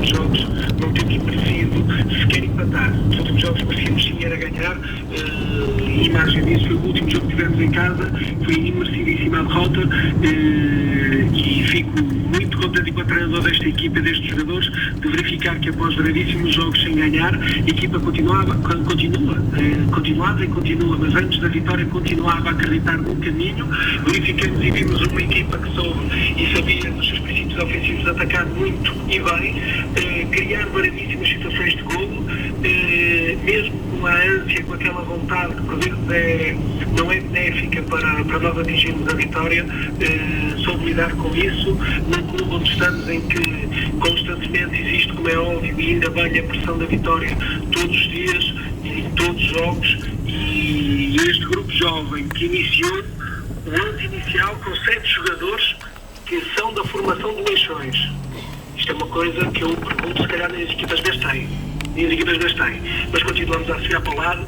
últimos jogos não temos merecido sequer empatar. Nos últimos jogos merecíamos sim era ganhar, e imagem disso foi o último jogo que tivemos em casa, foi imercidíssima a derrota, e fico muito contente enquanto treinador desta equipa, destes jogadores, de verificar que após gravíssimos jogos sem ganhar, a equipa continua, mas antes da vitória continuava a acreditar no caminho. Verificamos e vimos uma equipa que soube e sabia nos seus princípios ofensivos atacar muito e bem, criar variedíssimas situações de golo, mesmo com a ânsia, com aquela vontade que por vezes não é benéfica para nós atingirmos a vitória, soube lidar com isso, num clube onde estamos em que constantemente existe, como é óbvio, e ainda bem, a pressão da vitória todos os dias, em todos os jogos, e este grupo jovem que iniciou o ano inicial com 7 jogadores que são da formação de Leixões. Isto é uma coisa que eu pergunto, se calhar nem as equipas B têm, mas continuamos a chegar para o lado.